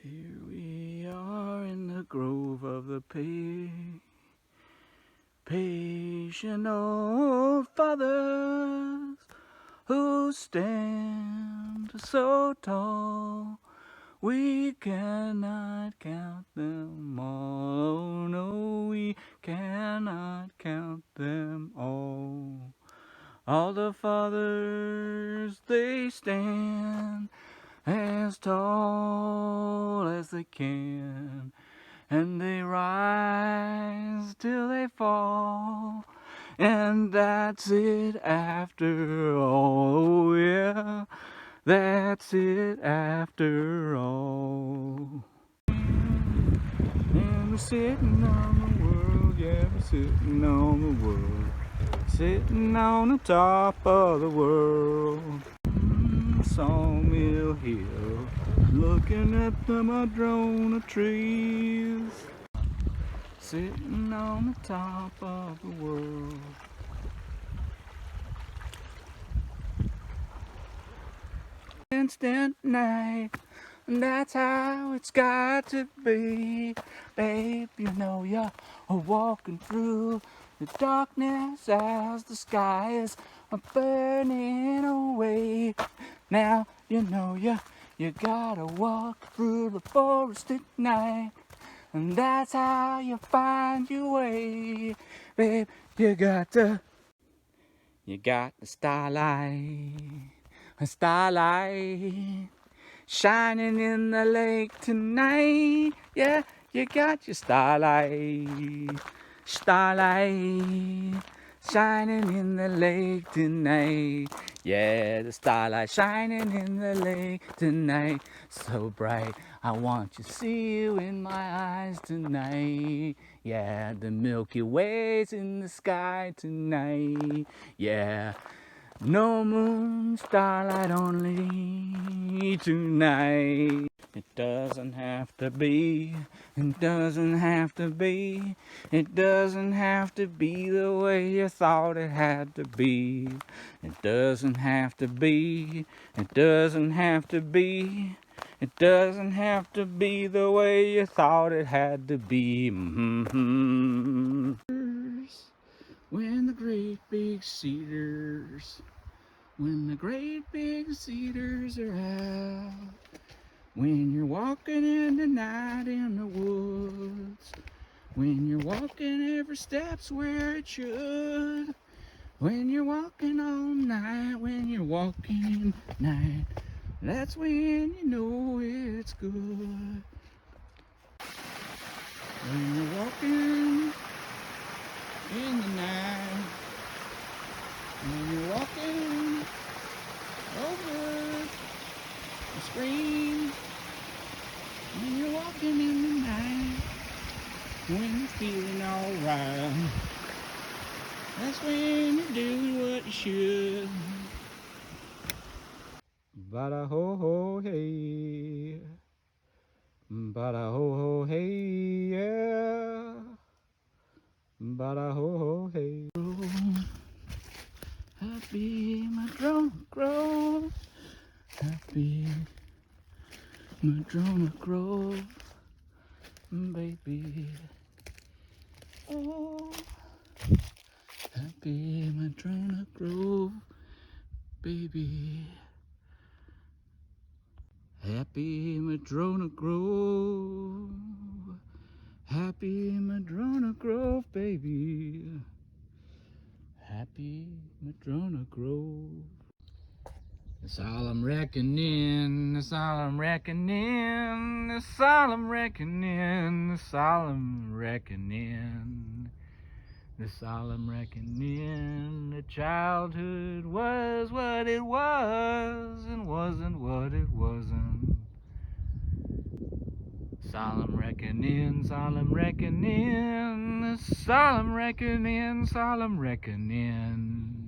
Here we are in the grove of the patient old fathers who stand so tall. We cannot count them all. No, we cannot count them all. All the fathers, they stand as tall as they can, and they rise till they fall, and that's it after all. Oh yeah, that's it after all. And we're sitting on the world, yeah, we're sitting on the world, sitting on the top of the world. Sawmill Hill, looking at the madrona trees, sitting on the top of the world. Instant night, that's how it's got to be. Babe, you know you're walking through the darkness as the skies are burning away. Now you know you gotta walk through the forest at night, and that's how you find your way. Babe, you got the starlight shining in the lake tonight. Yeah, you got your starlight shining in the lake tonight. Yeah, the starlight shining in the lake tonight. So bright, I want to see you in my eyes tonight. Yeah, the Milky Way's in the sky tonight. Yeah, no moon, starlight only tonight. It doesn't have to be, it doesn't have to be, it doesn't have to be the way you thought it had to be. It doesn't have to be, it doesn't have to be, it doesn't have to be the way you thought it had to be. Mm-hmm. When the great big cedars, when the great big cedars are out, when you're walking in the night in the woods, when you're walking every step's where it should, when you're walking all night, when you're walking in the night, that's when you know it's good. When you're walking in the night, when you're walking over the stream, when you're walking in the night, when you're feeling alright, that's when you do what you should. Bada ho ho hey, bada ho ho hey, yeah, bada ho ho hey. Happy Madrona Grove, happy Madrona Grove, baby. Oh, happy Madrona Grove, baby. Happy Madrona Grove, happy Madrona Grove, baby. Happy Madrona Grove. That's all I'm reckoning, that's all I'm reckoning, that's all I'm reckoning, that's all I'm reckoning, that's all I'm reckoning. The childhood was what it was and wasn't what it wasn't. Solemn reckoning, solemn reckoning, solemn reckoning, solemn reckoning.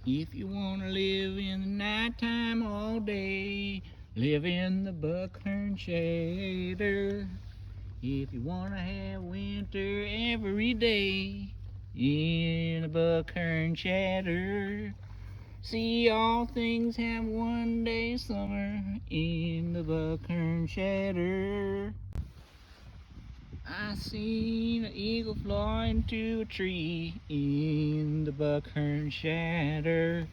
If you wanna live in the nighttime all day, live in the buckhorn shader. If you wanna have winter every day, in a buckhorn shader. See, all things have one day summer in the buckhorn shatter. I seen an eagle fly into a tree in the buckhorn shatter.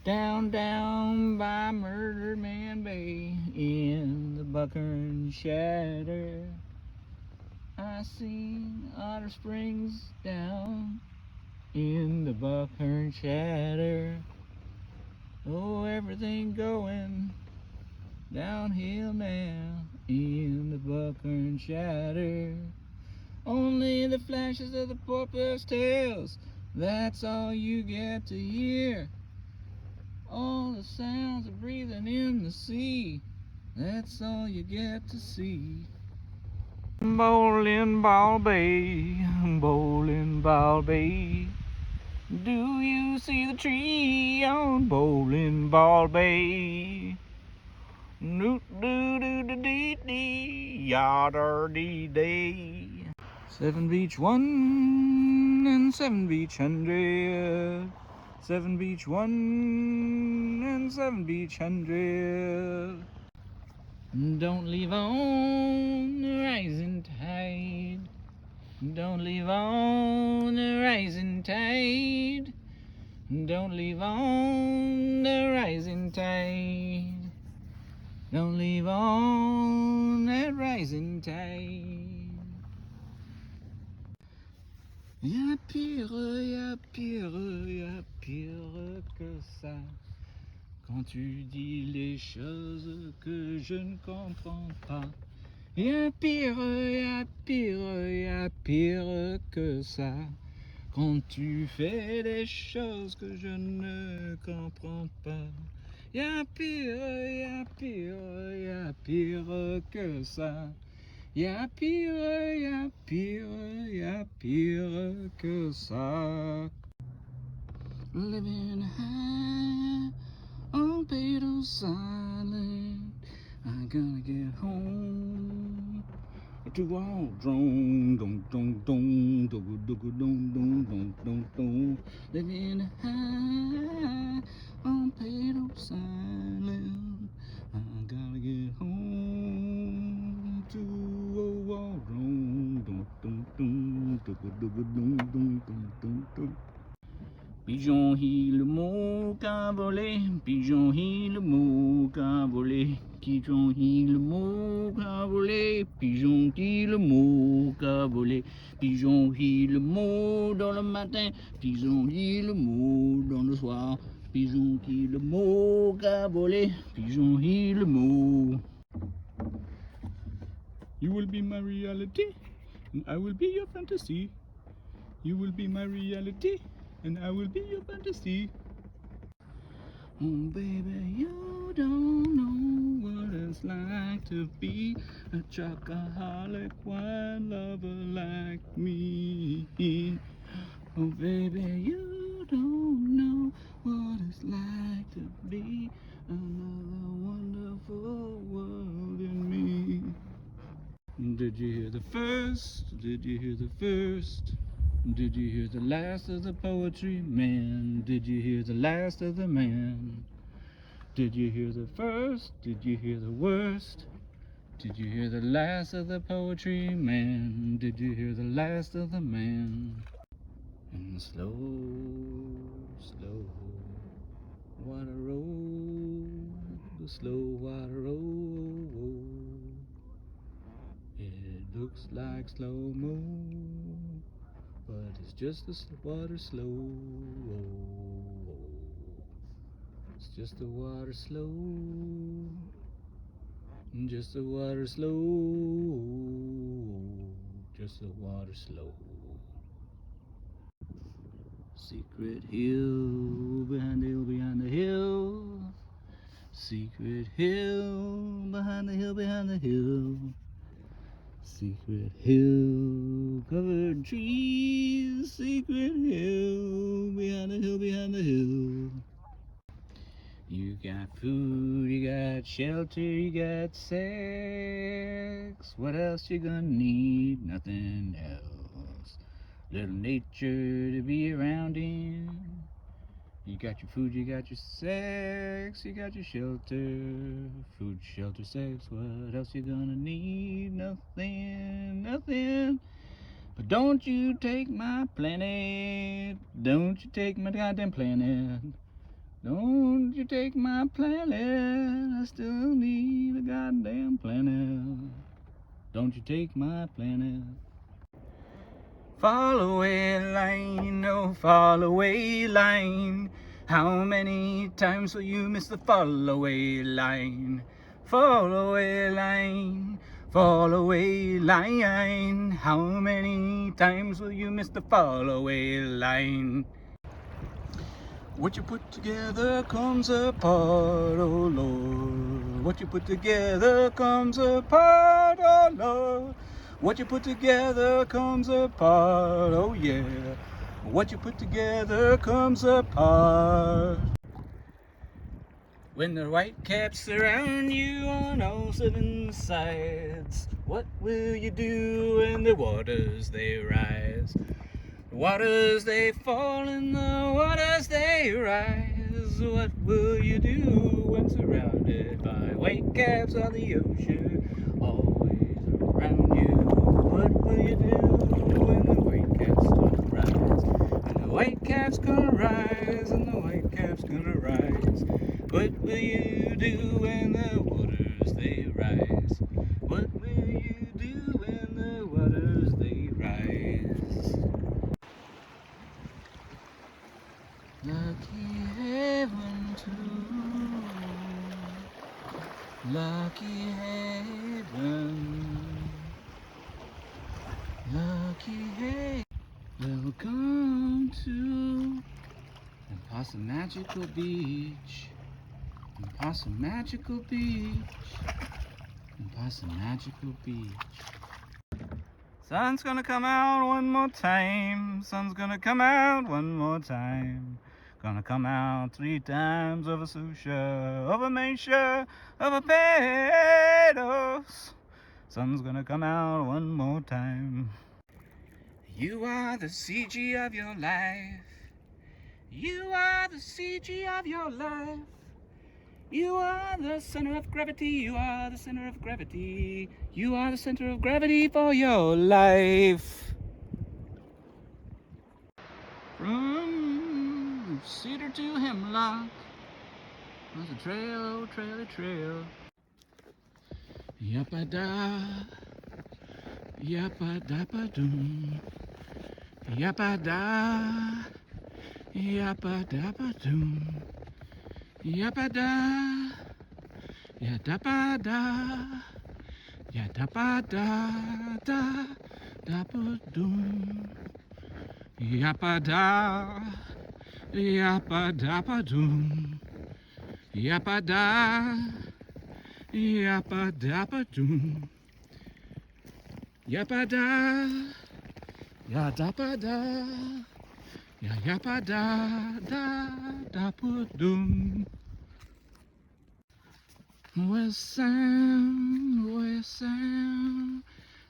Down, down by Murder Man Bay in the buckhorn shatter. I seen Otter Springs down in the buckhorn shatter. Oh, everything going downhill now in the buckhorn shatter. Only the flashes of the porpoise tails, that's all you get to hear. All the sounds of breathing in the sea, that's all you get to see. Bowling Ball Bay, Bowling Ball Bay. Do you see the tree on Bowling Ball Bay? Doot doo doo doo dee dee, yadder dee day. 7 Beach 1 and 7 Beach 100. 7 Beach 1 and 7 Beach 100. Don't leave on the rising tide. Don't leave on the rising tide. Don't leave on the rising tide. Don't leave on that rising tide. Y'a pire que ça. Quand tu dis les choses que je ne comprends pas. Y'a pire que ça. Quand tu fais des choses que je ne comprends pas. Y'a pire que ça. Y'a pire que ça. Living high on Beatles Island. I gotta get home to all drone. Dum dum dum dum dum dum dum dum dum. Living high on Beatles Island. I gotta get home to all drone. Dum dum dum dum dum dum dum dum dum. Pigeon il le mot qu'a volé, pigeon il le mot qu'a volé, pigeon il le mot qu'a volé, pigeon il le mot qu'a volé, pigeon il le mot dans le matin, pigeon il le mot dans le soir, pigeon il le mot qu'a volé, pigeon il le mot. You will be my reality, and I will be your fantasy. You will be my reality, and I will be your fantasy. Oh baby, you don't know what it's like to be a chocoholic wine lover like me. Oh baby, you don't know what it's like to be another wonderful world in me. Did you hear the first? Did you hear the first? Did you hear the last of the poetry man? Did you hear the last of the man? Did you hear the first? Did you hear the worst? Did you hear the last of the poetry man? Did you hear the last of the man? And slow, slow water roll, the slow water roll. It looks like slow-mo, but it's just the water slow. It's just the water slow. Just the water slow. Just the water slow. Secret hill behind the hill behind the hill. Secret hill behind the hill behind the hill. Secret hill covered trees, secret hill behind the hill behind the hill. You got food, you got shelter, you got sex. What else you gonna need? Nothing else. Little nature to be around in. You got your food, you got your sex, you got your shelter. Food, shelter, sex, what else you gonna need? Nothing, nothing. But don't you take my planet. Don't you take my goddamn planet. Don't you take my planet. I still need a goddamn planet. Don't you take my planet. Fall away line, oh fall away line. How many times will you miss the fall away line? Fall away line, fall away line. How many times will you miss the fall away line? What you put together comes apart, oh Lord. What you put together comes apart, oh Lord. What you put together comes apart, oh yeah. What you put together comes apart. When the white caps surround you on all seven sides, what will you do when the waters they rise? The waters they fall and the waters they rise. What will you do when surrounded by white caps on the ocean always around you? What will you do when the white caps gonna rise? When the white caps gonna rise and the white caps gonna rise. What will you do when the waters they rise? What will you do when the waters they rise? Lucky Haven too. Lucky Haven. Lucky Haven. Welcome to Impossible Magical Beach. Impossible Magical Beach. Impossible Magical Beach. Sun's gonna come out one more time. Sun's gonna come out one more time. Gonna come out 3 times over Susha, over Meisha, over Pedos. Sun's gonna come out one more time. You are the CG of your life. You are the CG of your life. You are the center of gravity. You are the center of gravity. You are the center of gravity for your life. From Cedar to Hemlock, there's a trail, trail. Yappa-da, yappa-dabba-doom. Yappa-da, yappa-dabba-doom. Yappa-da, ya-dabba-da, ya-dabba-da, dabba-doom. Yappa-da, yappa-dabba-doom. Yappa-da, yappa-dabba-doom. Yappa-da, ya-dabba-da, ya-yappa-da, da-dabba-doom. West sound,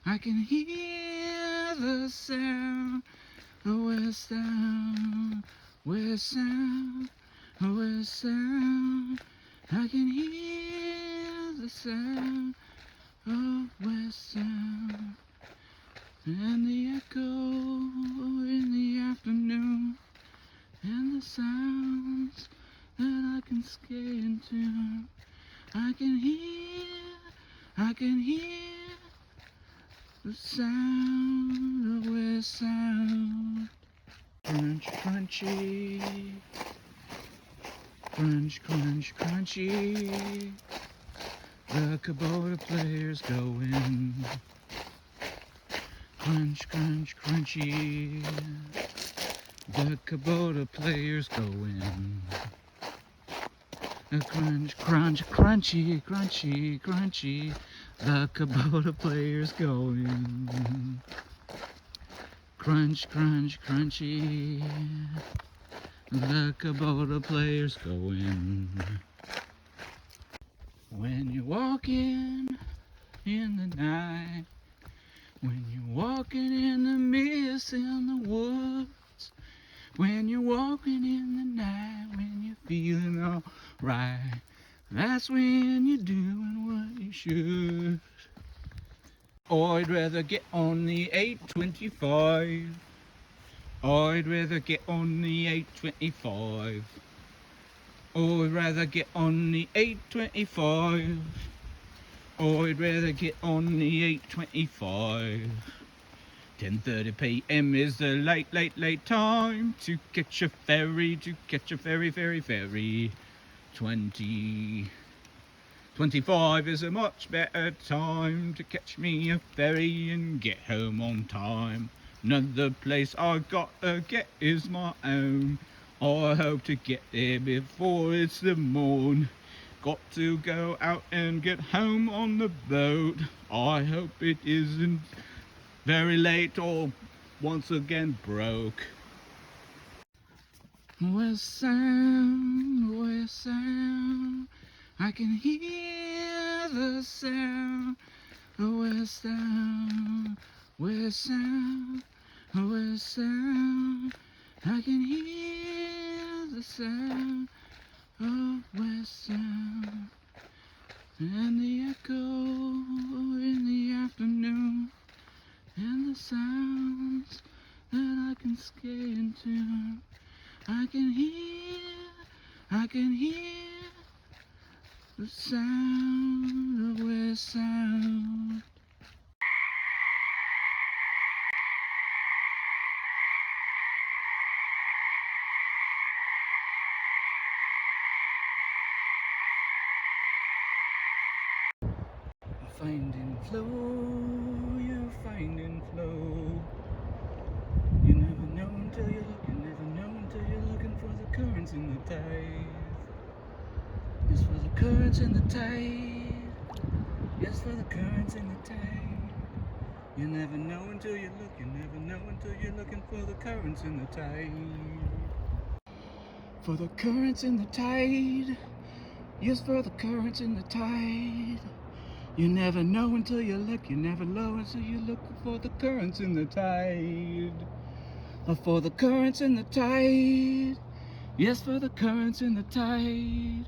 I can hear the sound. West sound, west sound, west sound, I can hear the sound of west sound. And the echo in the afternoon, and the sounds that I can skate into. I can hear the sound of west sound. Crunch, crunchy, crunch, crunch, crunchy. The Kubota players go in. Crunch, crunch, crunchy. The Kubota players go in. Crunch, crunch, crunchy, crunchy, crunchy. The Kubota players go in. Crunch, crunch, crunchy. The Kubota players go in. When you're walking in the night, when you're walking in the mist in the woods, when you're walking in the night, That's when you're doing what you should. I'd rather get on the 825. I'd rather get on the 825. I'd rather get on the 825. I'd rather get on the 825. 10:30 p.m. is the late time to catch a ferry, ferry. 20:25 is a much better time to catch me a ferry and get home on time. Another place I gotta get is my own. I hope to get there before it's the morn. Got to go out and get home on the boat. I hope it isn't very late or once again broke. West sound, I can hear the sound. West sound, west sound, west sound, I can hear the sound of west sound. And the echo in the afternoon, and the sounds that I can skate into. I can hear the sound of west sound. Finding flow, you're finding flow. You never know until you look, you never know until you're looking for the currents in the tide. Yes, for the currents in the tide. Yes, for the currents in the tide. You never know until you look, you never know until you're looking for the currents in the tide. For the currents in the tide. Yes, for the currents in the tide. You never know until you look, you never know until you look for the currents in the tide. For the currents in the tide. Yes, for the currents in the tide.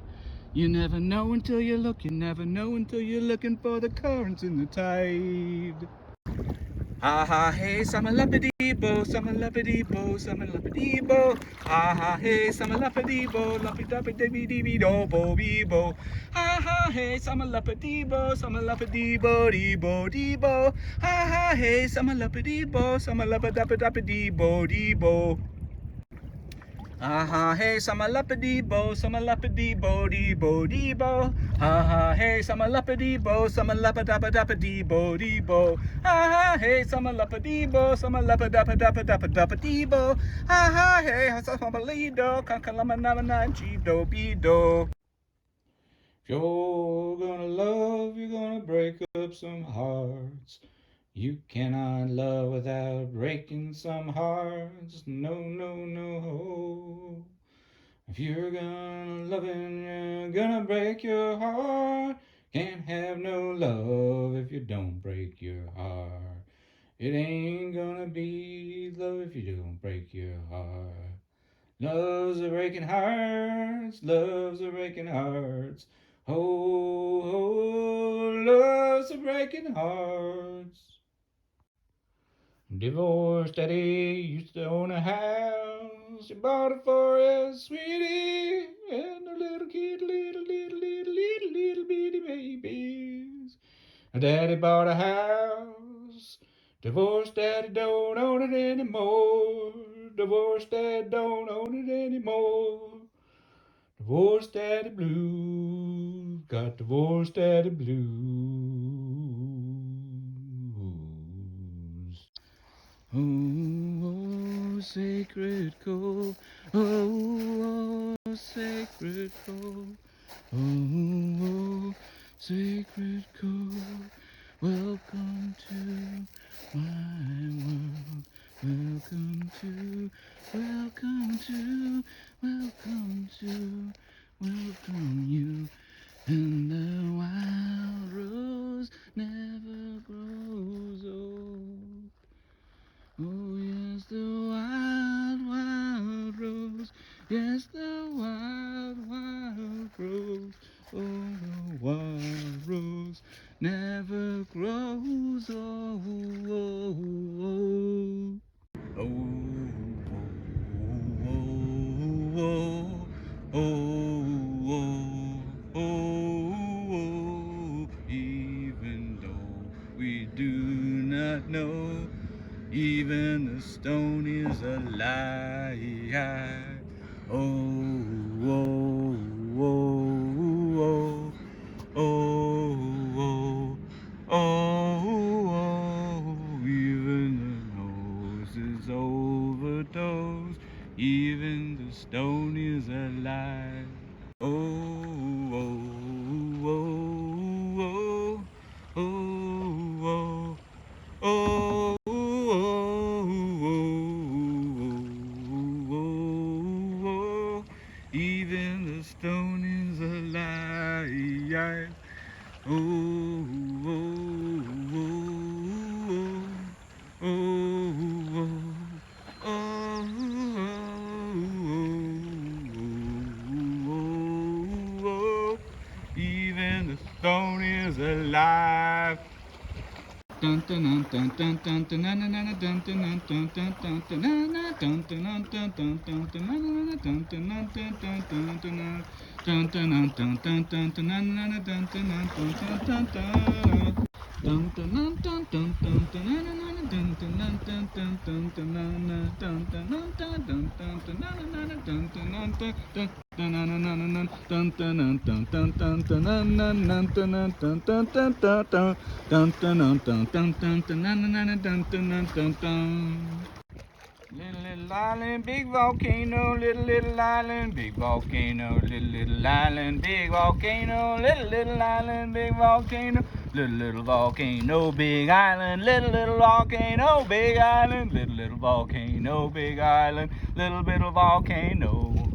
You never know until you look, you never know until you're looking for the currents in the tide. Ha ha hey, summer lumpity bo, summer lumpity bo, summer lumpity bo. Ha ha hey, summer lumpity bo, lumpy dumpy dibby dibby do bo be bo. Ha ha hey, summer lumpity bo, summer lumpity bo dee bo dee bo. Ha ha hey, summer lumpity bo, summer lumpy dumpy dumpy dee bo dee bo. Ha hey, summer lumpity bo, summer lumpity bo dee bo dee bo. Ha hey, summer lumpity bo, summer lumpy dappa dappa dee bo dee bo. Ha hey, summer lumpity bo, summer lumpy dappa dappa dappa dappa dee bo. Ha hey, summer lido, kankalama nama nine chido bido. If you're gonna love, you're gonna break up some hearts. You cannot love without breaking some hearts. No, no, no. If you're gonna love and you're gonna break your heart, can't have no love if you don't break your heart. It ain't gonna be love if you don't break your heart. Love's a breaking hearts, love's a breaking hearts. Oh, oh, love's a breaking hearts. Divorced daddy used to own a house. He bought it for his sweetie and a little kid, little bitty babies. Daddy bought a house. Divorced daddy don't own it anymore. Divorced dad don't own it anymore. Divorced daddy blues. Got divorced daddy blues. Oh, sacred cove, oh, sacred cove, oh, sacred cove, welcome to my world, welcome to, welcome to, welcome you, and the wild rose never grows old. Oh, yes, the wild, wild rose. Yes, the wild, wild rose. Oh, wild rose never grows old. Oh, oh, oh, oh, oh, even though we do not know, even the stone is a lie. Oh, oh, oh, oh, oh, oh, even the nose is overdosed, even the stone is alive. Oh, oh, oh, oh, oh, oh, oh, oh, even the stone is alive. Oh, oh, oh, oh, oh, oh, even the stone is alive. Dun dun dun dun dun dun dun dun dun dun dun dun dun dun dun dun dun dun dun dun Little island, big volcano, little island, big volcano, little island, big volcano, little island, big volcano, little volcano, big island, little volcano, big island, little volcano, big island, little bit of volcano.